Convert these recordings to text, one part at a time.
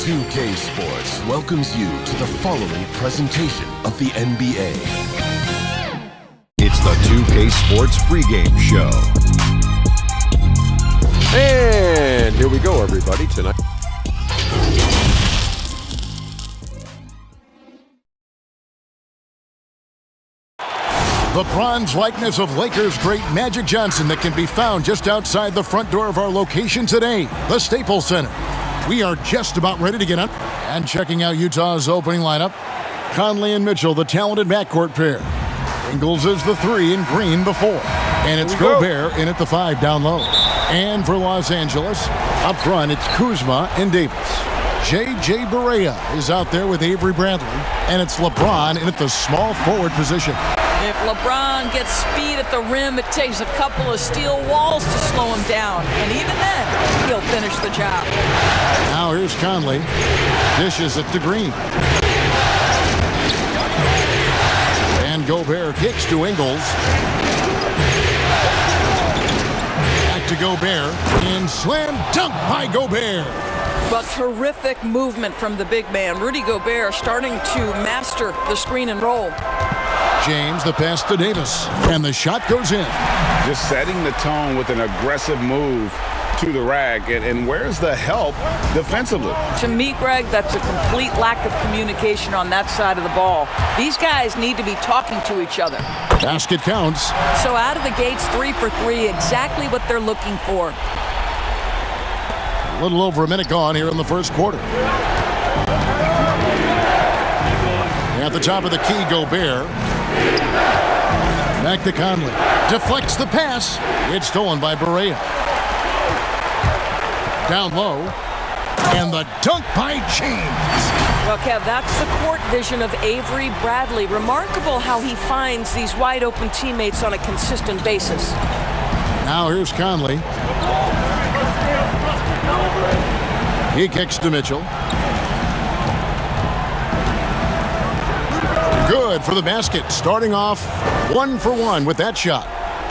2K Sports welcomes you to the following presentation of the NBA. It's the 2K Sports pregame show. And here we go, everybody, tonight. The bronze likeness of Lakers great Magic Johnson that can be found just outside the front door of our location today, the Staples Center. We are just about ready to get up and checking out Utah's opening lineup. Conley and Mitchell, the talented backcourt pair. Ingles is the 3 and Green the 4. And it's Gobert in at the 5 down low. And for Los Angeles, up front, it's Kuzma and Davis. J.J. Barea is out there with Avery Bradley. And it's LeBron in at the small forward position. If LeBron gets speed at the rim, it takes a couple of steel walls to slow him down. And even then, he'll finish the job. Now here's Conley. Dishes it to Green. And Gobert kicks to Ingles. Back to Gobert. And slam dunk by Gobert. But terrific movement from the big man. Rudy Gobert starting to master the screen and roll. James, the pass to Davis, and the shot goes in. Just setting the tone with an aggressive move to the rack, and where's the help defensively? To me, Greg, that's a complete lack of communication on that side of the ball. These guys need to be talking to each other. Basket counts. So out of the gates, 3 for 3, exactly what they're looking for. A little over a minute gone here in the first quarter. At the top of the key, Gobert. Back to Conley. Deflects the pass. It's stolen by Barea. Down low. And the dunk by James. Well, Kev, that's the court vision of Avery Bradley. Remarkable how he finds these wide-open teammates on a consistent basis. Now here's Conley. He kicks to Mitchell. Good for the basket. Starting off 1 for 1 with that shot.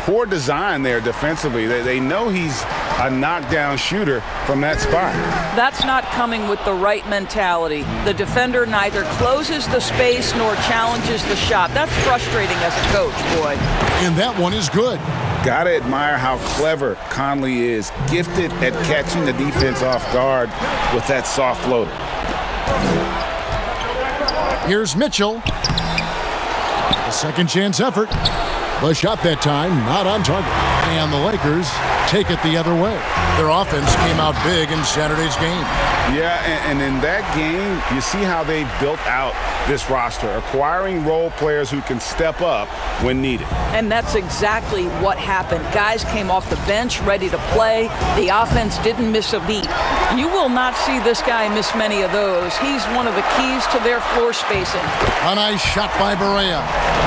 Poor design there defensively. They know he's a knockdown shooter from that spot. That's not coming with the right mentality. The defender neither closes the space nor challenges the shot. That's frustrating as a coach, boy. And that one is good. Gotta admire how clever Conley is. Gifted at catching the defense off guard with that soft floater. Here's Mitchell. A second chance effort. The shot that time not on target. And the Lakers take it the other way. Their offense came out big in Saturday's game. Yeah, and in that game, you see how they built out this roster, acquiring role players who can step up when needed. And that's exactly what happened. Guys came off the bench ready to play. The offense didn't miss a beat. You will not see this guy miss many of those. He's one of the keys to their floor spacing. A nice shot by Barea.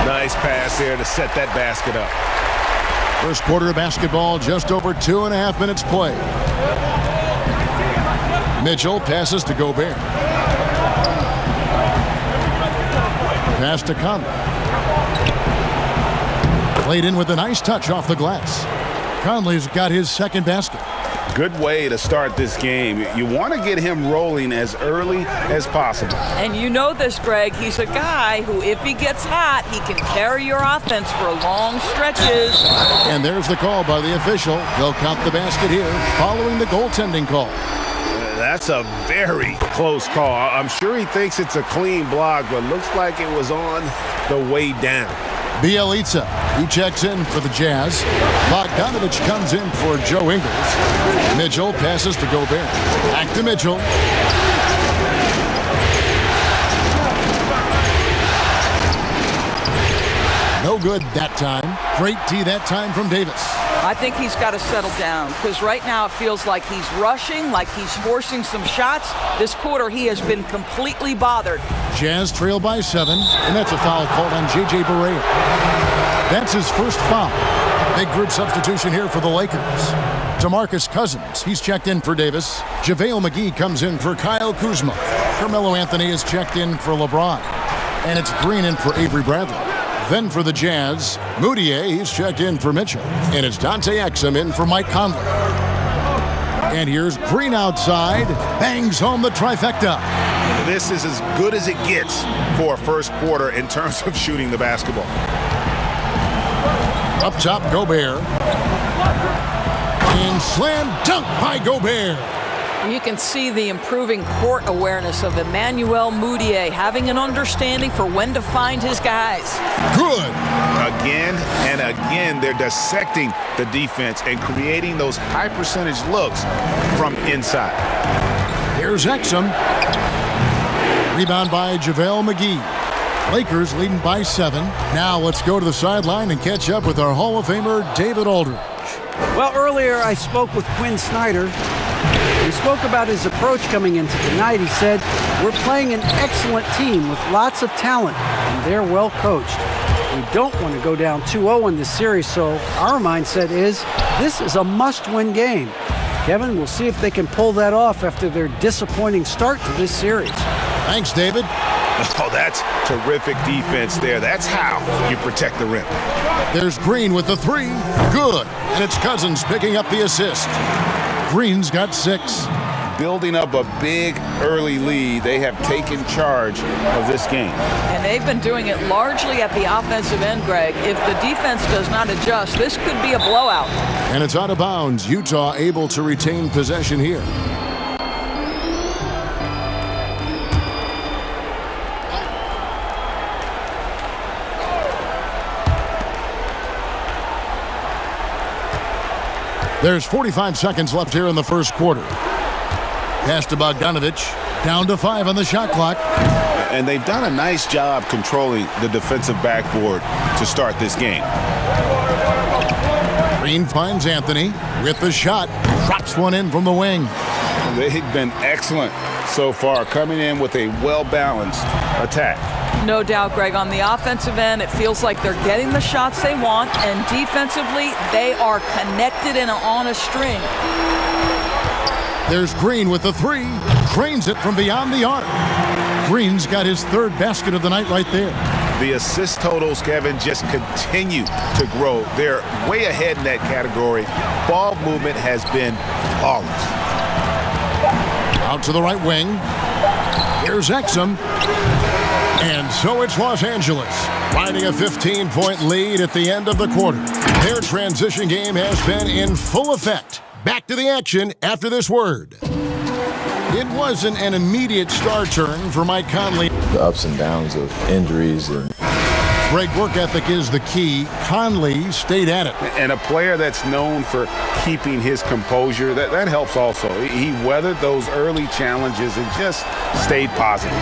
Nice pass there to set that basket up. First quarter of basketball, just over 2.5 minutes play. Mitchell passes to Gobert. Pass to Conley. Played in with a nice touch off the glass. Conley's got his second basket. Good way to start this game. You want to get him rolling as early as possible. And you know this, Greg. He's a guy who, if he gets hot, he can carry your offense for long stretches. And there's the call by the official. They'll count the basket here following the goaltending call. That's a very close call. I'm sure he thinks it's a clean block, but looks like it was on the way down. Bjelica, he checks in for the Jazz. Bogdanovich comes in for Joe Ingles. Mitchell passes to Gobert. Back to Mitchell. No good that time. Great D that time from Davis. I think he's got to settle down because right now it feels like he's rushing, like he's forcing some shots. This quarter he has been completely bothered. Jazz trail by 7, and that's a foul called on J.J. Barea. That's his first foul. Big group substitution here for the Lakers. DeMarcus Cousins, he's checked in for Davis. JaVale McGee comes in for Kyle Kuzma. Carmelo Anthony is checked in for LeBron. And it's Green in for Avery Bradley. Then for the Jazz, Moutier, he's checked in for Mitchell. And it's Dante Exum in for Mike Conley. And here's Green outside. Bangs home the trifecta. This is as good as it gets for a first quarter in terms of shooting the basketball. Up top, Gobert. And slam dunk by Gobert. You can see the improving court awareness of Emmanuel Mudiay, having an understanding for when to find his guys. Good. Again and again, they're dissecting the defense and creating those high percentage looks from inside. Here's Exum. Rebound by JaVale McGee. Lakers leading by 7. Now let's go to the sideline and catch up with our Hall of Famer, David Aldridge. Well, earlier I spoke with Quinn Snyder. He spoke about his approach coming into tonight. He said, we're playing an excellent team with lots of talent, and they're well coached. We don't want to go down 2-0 in this series, so our mindset is this is a must-win game. Kevin, we'll see if they can pull that off after their disappointing start to this series. Thanks, David. Oh, that's terrific defense there. That's how you protect the rim. There's Green with the 3. Good. And it's Cousins picking up the assist. Green's got 6. Building up a big early lead, they have taken charge of this game. And they've been doing it largely at the offensive end, Greg. If the defense does not adjust, this could be a blowout. And it's out of bounds. Utah able to retain possession here. There's 45 seconds left here in the first quarter. Pass to Bogdanovich. Down to 5 on the shot clock. And they've done a nice job controlling the defensive backboard to start this game. Green finds Anthony with the shot. Drops one in from the wing. They've been excellent so far, coming in with a well-balanced attack. No doubt, Greg. On the offensive end, it feels like they're getting the shots they want, and defensively, they are connected and on a string. There's Green with the 3. Drains it from beyond the arc. Green's got his 3rd basket of the night right there. The assist totals, Kevin, just continue to grow. They're way ahead in that category. Ball movement has been flawless. Out to the right wing. Here's Exum. And so it's Los Angeles, riding a 15-point lead at the end of the quarter. Their transition game has been in full effect. Back to the action after this word. It wasn't an immediate star turn for Mike Conley. The ups and downs of injuries. Great work ethic is the key. Conley stayed at it. And a player that's known for keeping his composure, that helps also. He weathered those early challenges and just stayed positive.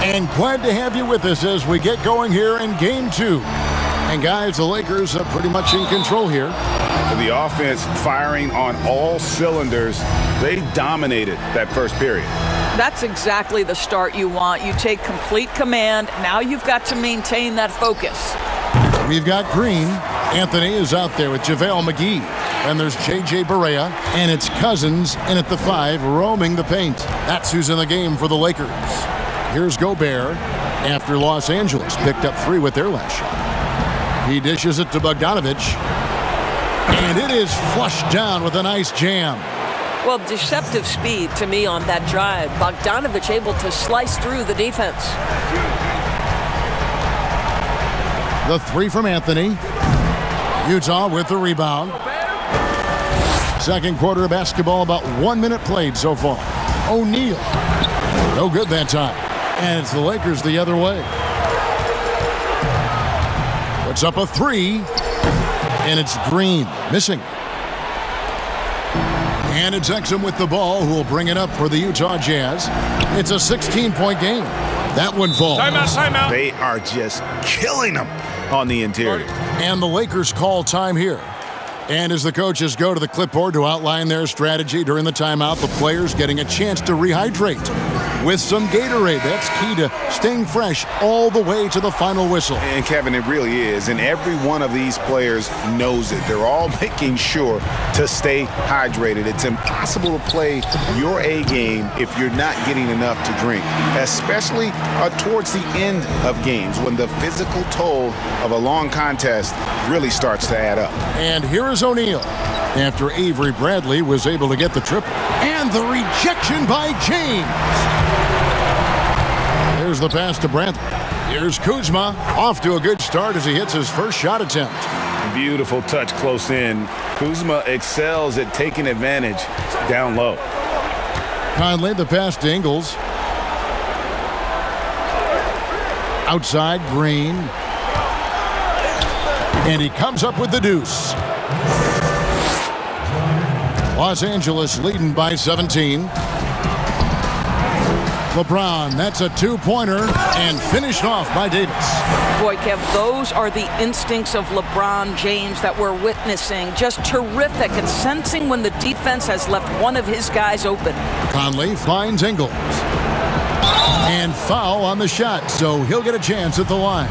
And glad to have you with us as we get going here in Game 2. And guys, the Lakers are pretty much in control here. The offense firing on all cylinders. They dominated that first period. That's exactly the start you want. You take complete command. Now you've got to maintain that focus. We've got Green. Anthony is out there with JaVale McGee. And there's J.J. Barea. And it's Cousins in at the 5, roaming the paint. That's who's in the game for the Lakers. Here's Gobert after Los Angeles picked up 3 with their last shot. He dishes it to Bogdanovich. And it is flushed down with a nice jam. Well, deceptive speed to me on that drive. Bogdanovich able to slice through the defense. The 3 from Anthony. Utah with the rebound. Second quarter of basketball, about 1 minute played so far. O'Neal. No good that time. And it's the Lakers the other way. Puts up a 3. And it's Green. Missing. And it's Exum with the ball, who will bring it up for the Utah Jazz. It's a 16-point game. That one falls. Timeout. They are just killing them on the interior. And the Lakers call time here. And as the coaches go to the clipboard to outline their strategy during the timeout, the players getting a chance to rehydrate with some Gatorade. That's key to staying fresh all the way to the final whistle. And Kevin, it really is. And every one of these players knows it. They're all making sure to stay hydrated. It's impossible to play your A game if you're not getting enough to drink, especially towards the end of games when the physical toll of a long contest really starts to add up. And here is O'Neal. after Avery Bradley was able to get the triple. And the rejection by James. There's the pass to Bradley. Here's Kuzma, off to a good start as he hits his first shot attempt. Beautiful touch close in. Kuzma excels at taking advantage down low. Conley, the pass to Ingles. Outside, Green. And he comes up with the deuce. Los Angeles leading by 17. LeBron, that's a two-pointer, and finished off by Davis. Boy, Kev, those are the instincts of LeBron James that we're witnessing. Just terrific at sensing when the defense has left one of his guys open. Conley finds Ingles. And foul on the shot, so he'll get a chance at the line.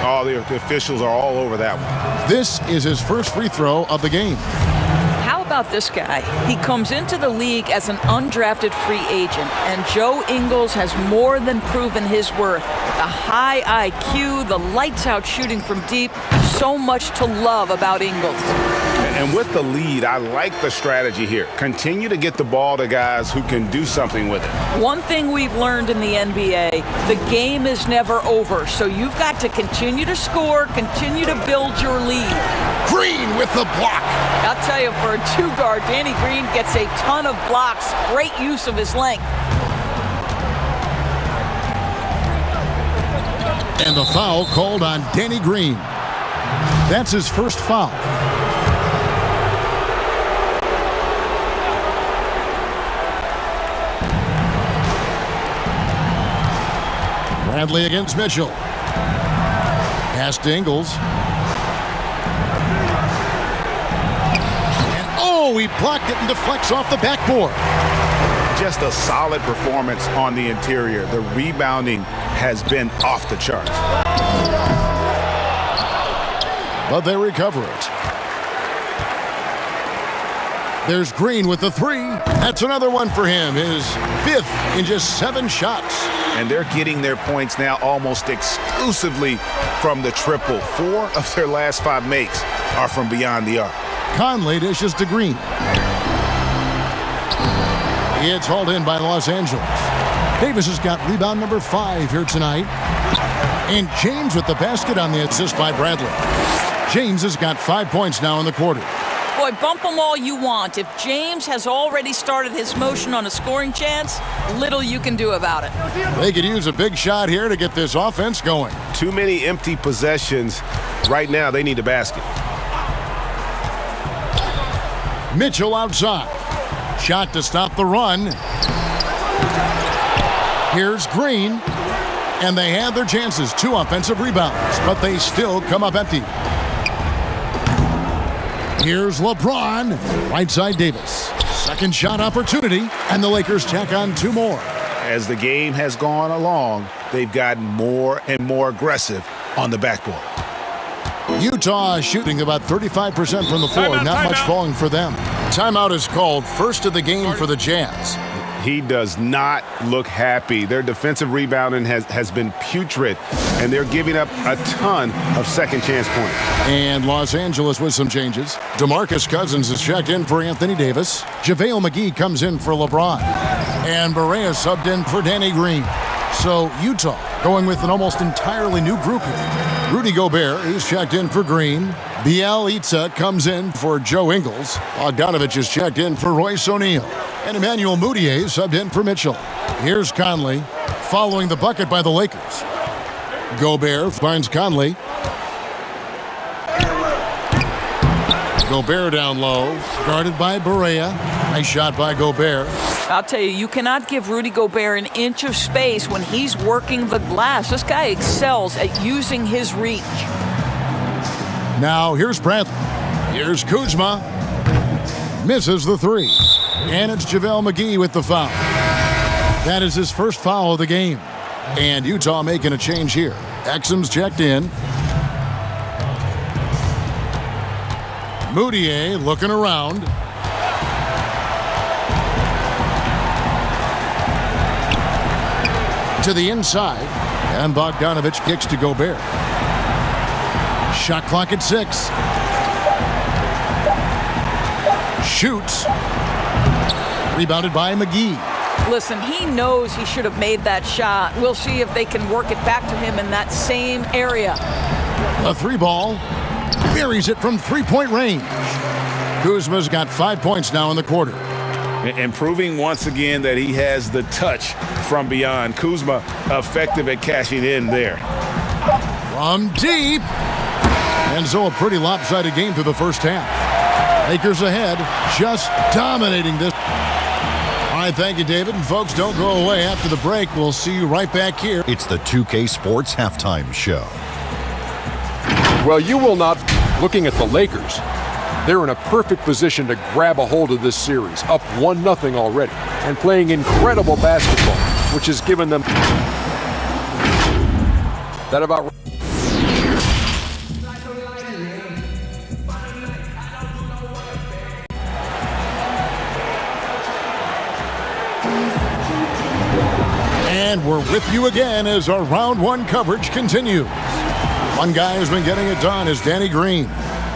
Oh, the officials are all over that one. This is his first free throw of the game. How about this guy? He comes into the league as an undrafted free agent, and Joe Ingles has more than proven his worth. The high IQ, the lights-out shooting from deep, so much to love about Ingles. And with the lead, I like the strategy here. Continue to get the ball to guys who can do something with it. One thing we've learned in the NBA, the game is never over, so you've got to continue to score, continue to build your lead. Green with the block. I'll tell you, for a two-guard, Danny Green gets a ton of blocks. Great use of his length. And the foul called on Danny Green. That's his first foul. Bradley against Mitchell. Pass to Ingles. And oh, he blocked it and deflects off the backboard. Just a solid performance on the interior. The rebounding has been off the charts. But they recover it. There's Green with the three. That's another one for him. His fifth in just 7 shots. And they're getting their points now almost exclusively from the triple. 4 of their last 5 makes are from beyond the arc. Conley dishes to Green. It's hauled in by Los Angeles. Davis has got rebound number 5 here tonight. And James with the basket on the assist by Bradley. James has got 5 points now in the quarter. Boy, bump them all you want. If James has already started his motion on a scoring chance, little you can do about it. They could use a big shot here to get this offense going. Too many empty possessions. Right now, they need a basket. Mitchell outside. Shot to stop the run. Here's Green. And they have their chances. 2 offensive rebounds, but they still come up empty. Here's LeBron. Right side Davis. Second shot opportunity, and the Lakers tack on 2 more. As the game has gone along, they've gotten more and more aggressive on the backboard. Utah shooting about 35% from the floor. Not much falling for them. Timeout is called. First of the game for the Jazz. He does not look happy. Their defensive rebounding has been putrid, and they're giving up a ton of second chance points. And Los Angeles with some changes. DeMarcus Cousins is checked in for Anthony Davis. JaVale McGee comes in for LeBron. And Barea subbed in for Danny Green. So Utah going with an almost entirely new group here. Rudy Gobert is checked in for Green. Bielitsa comes in for Joe Ingles. Bogdanovich is checked in for Royce O'Neal. And Emmanuel Mudiay subbed in for Mitchell. Here's Conley following the bucket by the Lakers. Gobert finds Conley. Gobert down low, guarded by Barea. Nice shot by Gobert. I'll tell you, you cannot give Rudy Gobert an inch of space when he's working the glass. This guy excels at using his reach. Now here's Bradley. Here's Kuzma. Misses the 3. And it's JaVale McGee with the foul. That is his first foul of the game. And Utah making a change here. Exum's checked in. Mudiay looking around. To the inside. And Bogdanovich kicks to Gobert. Shot clock at 6. Shoots. Rebounded by McGee. Listen, he knows he should have made that shot. We'll see if they can work it back to him in that same area. The three ball. Buries it from three-point range. Kuzma's got 5 points now in the quarter. And proving once again that he has the touch from beyond. Kuzma effective at cashing in there. From deep. And so a pretty lopsided game through the first half. Lakers ahead, just dominating this. All right, thank you, David. And folks, don't go away after the break. We'll see you right back here. It's the 2K Sports Halftime Show. Well, you will not. Looking at the Lakers, they're in a perfect position to grab a hold of this series, up 1-0 already, and playing incredible basketball, which has given them that about. And we're with you again as our round one coverage continues. One guy who's been getting it done is Danny Green.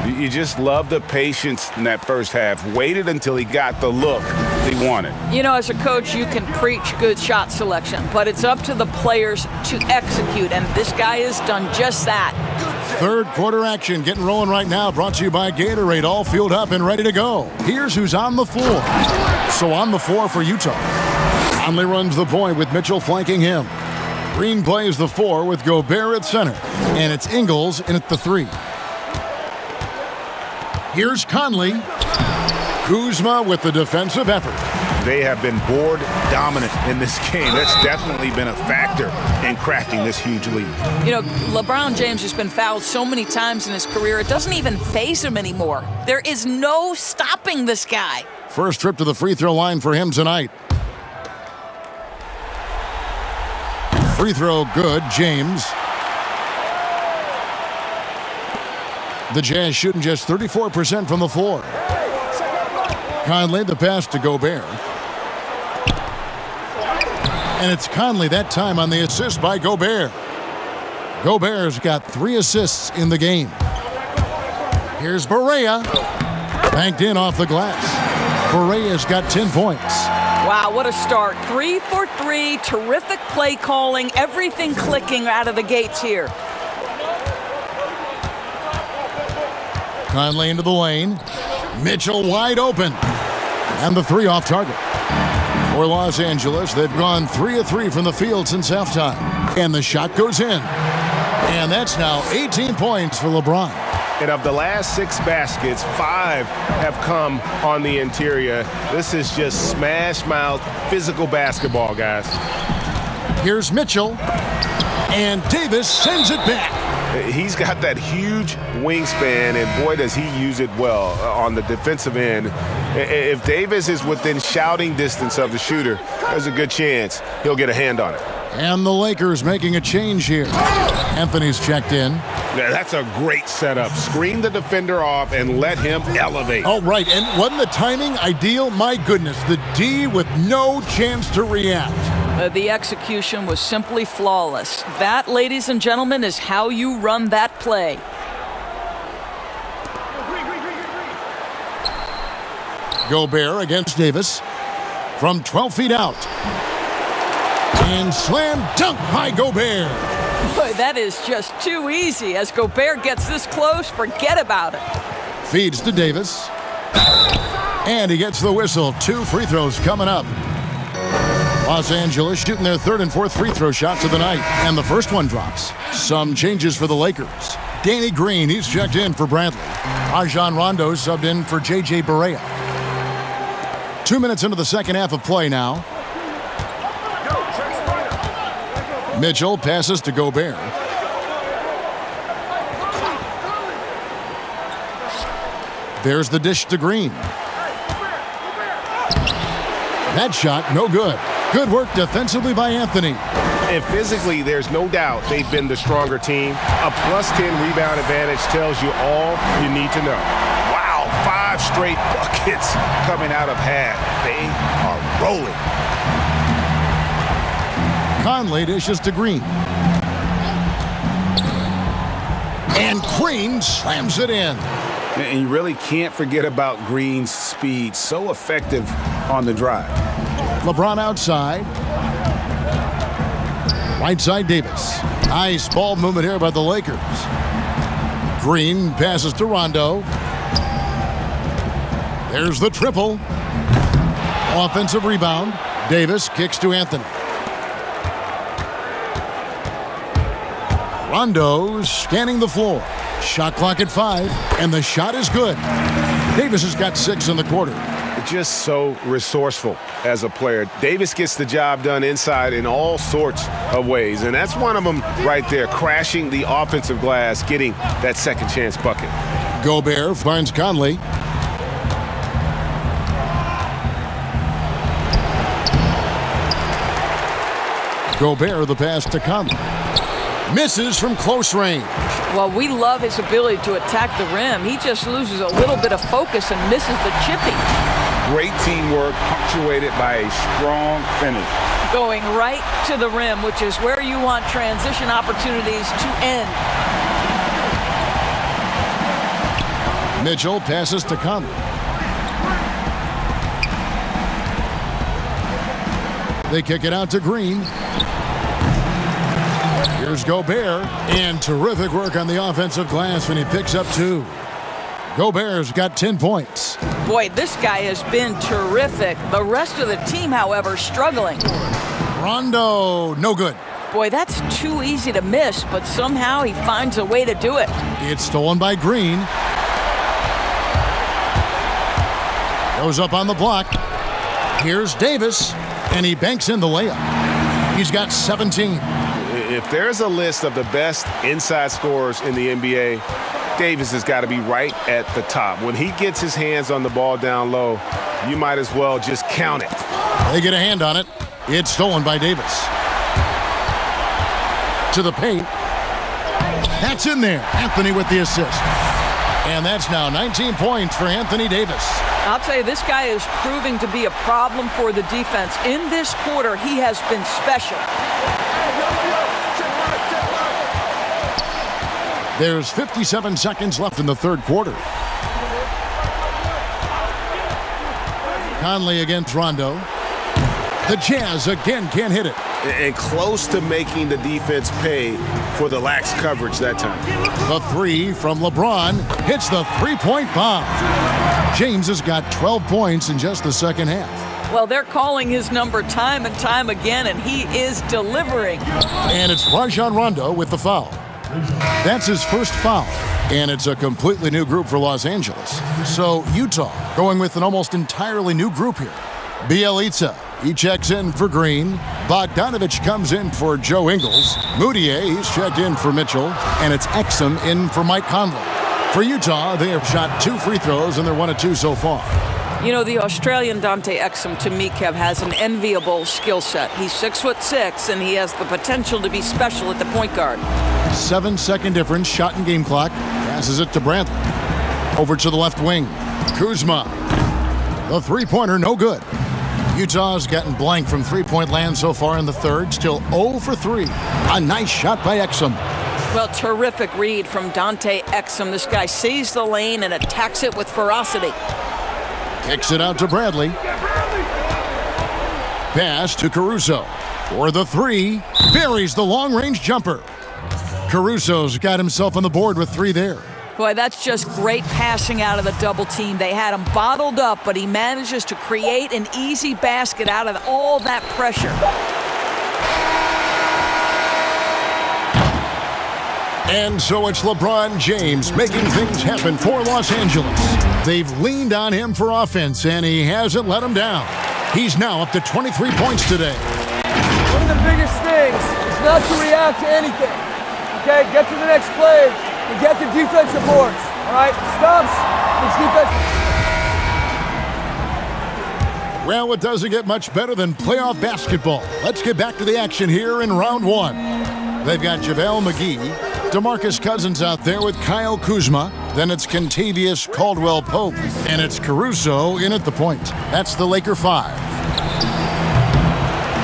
You just love the patience in that first half. Waited until he got the look he wanted. You know, as a coach, you can preach good shot selection, but it's up to the players to execute, and this guy has done just that. Third quarter action getting rolling right now, brought to you by Gatorade, all fueled up and ready to go. Here's who's on the floor. So on the floor for Utah. Conley runs the point with Mitchell flanking him. Green plays the 4 with Gobert at center. And it's Ingles in at the 3. Here's Conley. Kuzma with the defensive effort. They have been board dominant in this game. That's definitely been a factor in crafting this huge lead. You know, LeBron James has been fouled so many times in his career, it doesn't even faze him anymore. There is no stopping this guy. First trip to the free throw line for him tonight. Free throw good, James. The Jazz shooting just 34% from the floor. Conley, the pass to Gobert. And it's Conley that time on the assist by Gobert. Gobert's got 3 assists in the game. Here's Barea. Banked in off the glass. Barea's got 10 points. Wow, what a start. 3 for 3, terrific play calling, everything clicking out of the gates here. Conley into the lane. Mitchell wide open. And the 3 off target. For Los Angeles, they've gone 3 of 3 from the field since halftime. And the shot goes in. And that's now 18 points for LeBron. And of the last 6 baskets, 5 have come on the interior. This is just smash-mouth, physical basketball, guys. Here's Mitchell. And Davis sends it back. He's got that huge wingspan, and boy, does he use it well on the defensive end. If Davis is within shouting distance of the shooter, there's a good chance he'll get a hand on it. And the Lakers making a change here. Anthony's checked in. Yeah, that's a great setup. Screen the defender off and let him elevate. Oh, right. And wasn't the timing ideal? My goodness, the D with no chance to react. The execution was simply flawless. That, ladies and gentlemen, is how you run that play. Gobert against Davis from 12 feet out. And slam dunk by Gobert. Boy, that is just too easy. As Gobert gets this close, forget about it. Feeds to Davis. And he gets the whistle. 2 free throws coming up. Los Angeles shooting their 3rd and 4th free throw shots of the night. And the first one drops. Some changes for the Lakers. Danny Green, he's checked in for Bradley. Rajon Rondo subbed in for J.J. Barea. 2 minutes into the second half of play now. Mitchell passes to Gobert. There's the dish to Green. That shot, no good. Good work defensively by Anthony. And physically, there's no doubt they've been the stronger team. A +10 rebound advantage tells you all you need to know. Wow, 5 straight buckets coming out of half. They are rolling. Conley dishes to Green. And Green slams it in. And you really can't forget about Green's speed. So effective on the drive. LeBron outside. Right side Davis. Nice ball movement here by the Lakers. Green passes to Rondo. There's the triple. Offensive rebound. Davis kicks to Anthony. Rondo scanning the floor. Shot clock at 5, and the shot is good. Davis has got 6 in the quarter. Just so resourceful as a player. Davis gets the job done inside in all sorts of ways, and that's one of them right there, crashing the offensive glass, getting that second chance bucket. Gobert finds Conley. Gobert the pass to Conley. Misses from close range. Well, we love his ability to attack the rim. He just loses a little bit of focus and misses the chipping. Great teamwork, punctuated by a strong finish. Going right to the rim, which is where you want transition opportunities to end. Mitchell passes to Conley. They kick it out to Green. Here's Gobert, and terrific work on the offensive glass when he picks up 2. Gobert's got 10 points. Boy, this guy has been terrific. The rest of the team, however, struggling. Rondo, no good. Boy, that's too easy to miss, but somehow he finds a way to do it. It's stolen by Green. Goes up on the block. Here's Davis, and he banks in the layup. He's got 17. If there's a list of the best inside scorers in the NBA, Davis has got to be right at the top. When he gets his hands on the ball down low, you might as well just count it. They get a hand on it. It's stolen by Davis. To the paint. That's in there. Anthony with the assist. And that's now 19 points for Anthony Davis. I'll tell you, this guy is proving to be a problem for the defense. In this quarter, he has been special. There's 57 seconds left in the third quarter. Conley against Rondo. The Jazz again can't hit it. And close to making the defense pay for the lax coverage that time. The 3 from LeBron hits the three-point bomb. James has got 12 points in just the second half. Well, they're calling his number time and time again, and he is delivering. And it's Rajon Rondo with the foul. That's his first foul, and it's a completely new group for Los Angeles. So Utah going with an almost entirely new group here. Bjelica, he checks in for Green. Bogdanovich comes in for Joe Ingles. Moutier, he's checked in for Mitchell, and it's Exum in for Mike Conley. For Utah, they have shot 2 free throws, and they're 1 of 2 so far. You know, the Australian Dante Exum, to me, Kev, has an enviable skill set. He's 6'6", and he has the potential to be special at the point guard. 7-second difference, shot and game clock. Passes it to Brantley. Over to the left wing. Kuzma. The three-pointer, no good. Utah's gotten blank from three-point land so far in the third. Still 0 for 3. A nice shot by Exum. Well, terrific read from Dante Exum. This guy sees the lane and attacks it with ferocity. Kicks it out to Bradley. Pass to Caruso. For the 3. Buries the long-range jumper. Caruso's got himself on the board with 3 there. Boy, that's just great passing out of the double team. They had him bottled up, but he manages to create an easy basket out of all that pressure. And so it's LeBron James making things happen for Los Angeles. They've leaned on him for offense, and he hasn't let them down. He's now up to 23 points today. One of the biggest things is not to react to anything. Okay, get to the next play and get the defensive boards. All right, stops. It's defense. Well, it doesn't get much better than playoff basketball. Let's get back to the action here in round 1. They've got JaVale McGee, DeMarcus Cousins out there with Kyle Kuzma. Then it's Kentavious Caldwell-Pope, and it's Caruso in at the point. That's the Laker 5.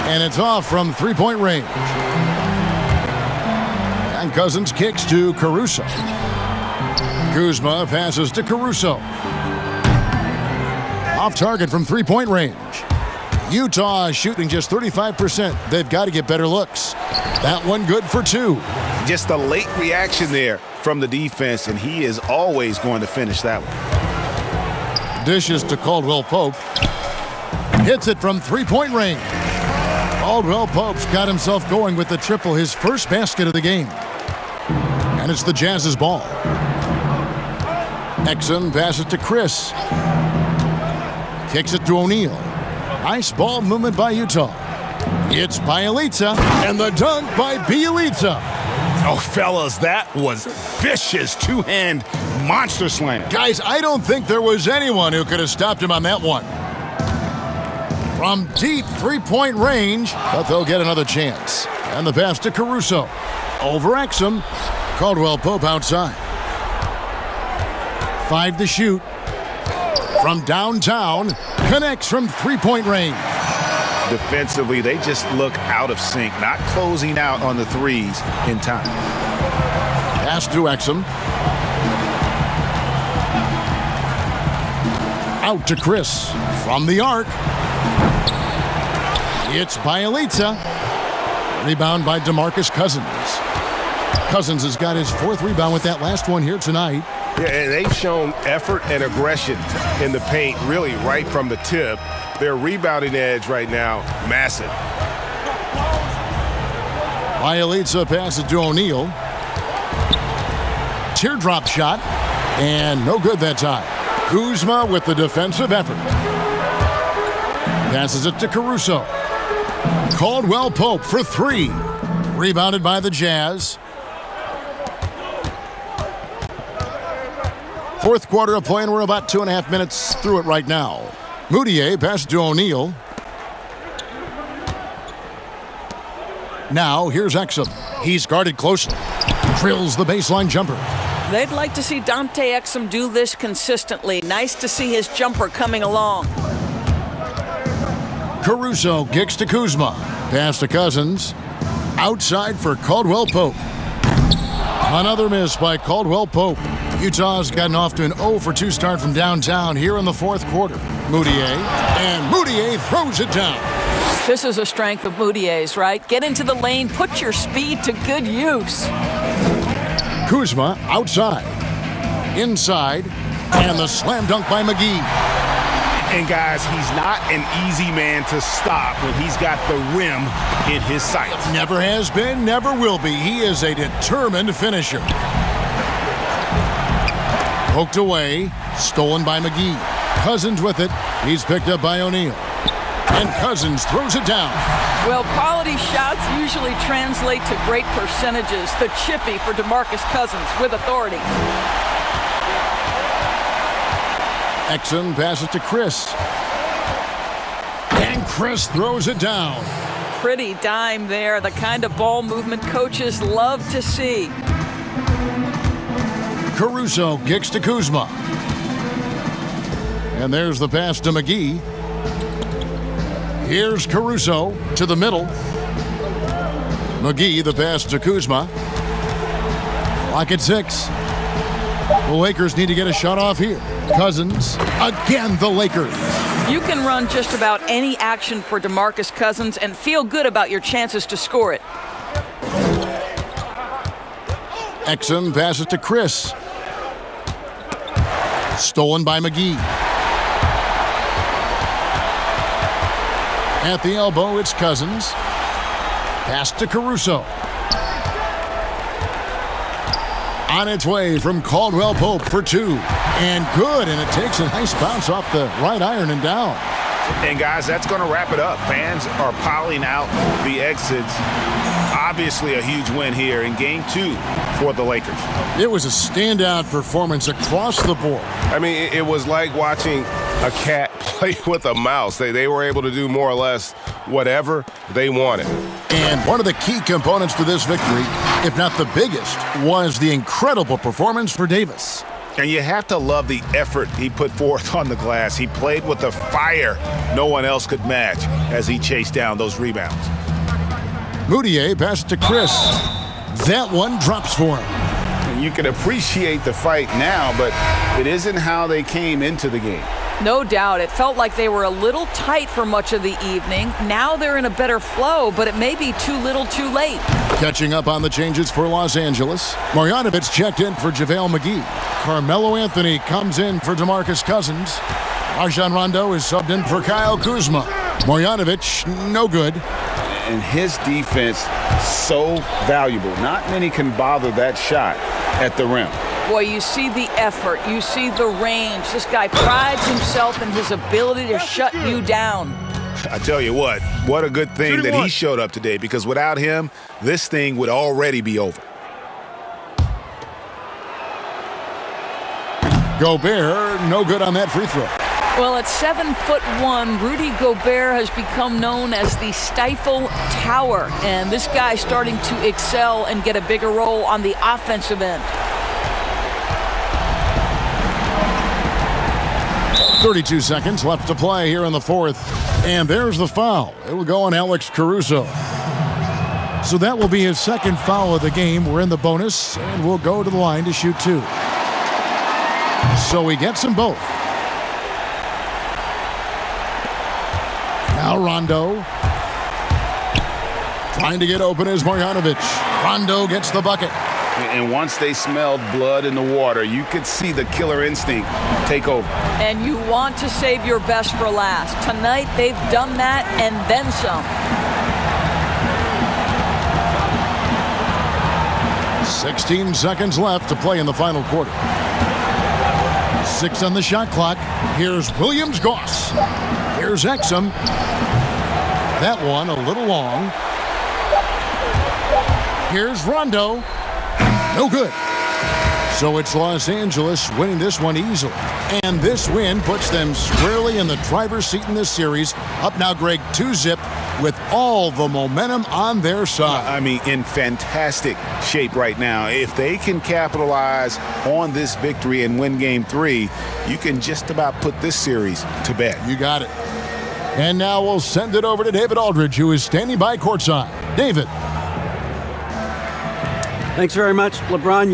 And it's off from three-point range. And Cousins kicks to Caruso. Kuzma passes to Caruso. Off target from three-point range. Utah is shooting just 35%. They've got to get better looks. That one good for 2. Just a late reaction there from the defense, and he is always going to finish that one. Dishes to Caldwell Pope. Hits it from three-point range. Caldwell Pope's got himself going with the triple, his first basket of the game. And it's the Jazz's ball. Exum passes to Chris. Kicks it to O'Neal. Nice ball movement by Utah. It's Bjelica, and the dunk by Bjelica. Oh, fellas, that was vicious two-hand monster slam. Guys, I don't think there was anyone who could have stopped him on that one. From deep three-point range, but they'll get another chance. And the pass to Caruso. Over Exum. Caldwell Pope outside. 5 to shoot. From downtown, connects from three-point range. Defensively, they just look out of sync, not closing out on the threes in time. Pass to Exum. Out to Chris. From the arc. It's Bjelica. Rebound by DeMarcus Cousins. Cousins has got his 4th rebound with that last one here tonight. Yeah, and they've shown effort and aggression in the paint, really right from the tip. Their rebounding edge right now, massive. Bjelica passes to O'Neal. Teardrop shot, and no good that time. Kuzma with the defensive effort. Passes it to Caruso. Caldwell Pope for 3. Rebounded by the Jazz. 4th quarter of play, and we're about 2.5 minutes through it right now. Moutier passes to O'Neal. Now here's Exum. He's guarded closely. Drills the baseline jumper. They'd like to see Dante Exum do this consistently. Nice to see his jumper coming along. Caruso kicks to Kuzma. Pass to Cousins. Outside for Caldwell Pope. Another miss by Caldwell Pope. Utah's gotten off to an 0-for-2 start from downtown here in the 4th quarter. Moutier, and Moutier throws it down. This is a strength of Moutier's, right? Get into the lane, put your speed to good use. Kuzma outside. Inside, and the slam dunk by McGee. And guys, he's not an easy man to stop when he's got the rim in his sights. Never has been, never will be. He is a determined finisher. Poked away, stolen by McGee. Cousins with it. He's picked up by O'Neal. And Cousins throws it down. Well, quality shots usually translate to great percentages. The chippy for DeMarcus Cousins with authority. Exum passes to Chris. And Chris throws it down. Pretty dime there. The kind of ball movement coaches love to see. Caruso kicks to Kuzma. And there's the pass to McGee. Here's Caruso to the middle. McGee, the pass to Kuzma. Clock at 6. The Lakers need to get a shot off here. Cousins, again the Lakers. You can run just about any action for DeMarcus Cousins and feel good about your chances to score it. Exum passes to Chris. Stolen by McGee. At the elbow, it's Cousins. Pass to Caruso. On its way from Caldwell Pope for 2. And good, and it takes a nice bounce off the right iron and down. And guys, that's going to wrap it up. Fans are piling out the exits. Obviously a huge win here in Game 2 for the Lakers. It was a standout performance across the board. I mean, it was like watching a cat play with a mouse. They were able to do more or less whatever they wanted. And one of the key components to this victory, if not the biggest, was the incredible performance for Davis. And you have to love the effort he put forth on the glass. He played with a fire no one else could match as he chased down those rebounds. Moutier passes to Chris. That one drops for him. You can appreciate the fight now, but it isn't how they came into the game. No doubt. It felt like they were a little tight for much of the evening. Now they're in a better flow, but it may be too little too late. Catching up on the changes for Los Angeles. Marjanovic checked in for JaVale McGee. Carmelo Anthony comes in for DeMarcus Cousins. Rajon Rondo is subbed in for Kyle Kuzma. Marjanovic, no good. And his defense, so valuable. Not many can bother that shot at the rim. Boy, you see the effort. You see the range. This guy prides himself in his ability to shut you down. I tell you what a good thing that he showed up today, because without him, this thing would already be over. Gobert, no good on that free throw. Well, at 7'1", Rudy Gobert has become known as the Stifle Tower, and this guy's starting to excel and get a bigger role on the offensive end. 32 seconds left to play here in the fourth, and there's the foul. It will go on Alex Caruso. So that will be his second foul of the game. We're in the bonus, and we'll go to the line to shoot two. So he gets them both. Now Rondo. Trying to get open is Marjanovic. Rondo gets the bucket. And once they smelled blood in the water, you could see the killer instinct take over. And you want to save your best for last. Tonight, they've done that and then some. 16 seconds left to play in the final quarter. 6 on the shot clock. Here's Williams-Goss. Here's Exum. That one a little long. Here's Rondo. No good. So it's Los Angeles winning this one easily. And this win puts them squarely in the driver's seat in this series. Up now, Greg, 2-zip with all the momentum on their side. I mean, in fantastic shape right now. If they can capitalize on this victory and win Game 3, you can just about put this series to bed. You got it. And now we'll send it over to David Aldridge, who is standing by courtside. David. Thanks very much, LeBron.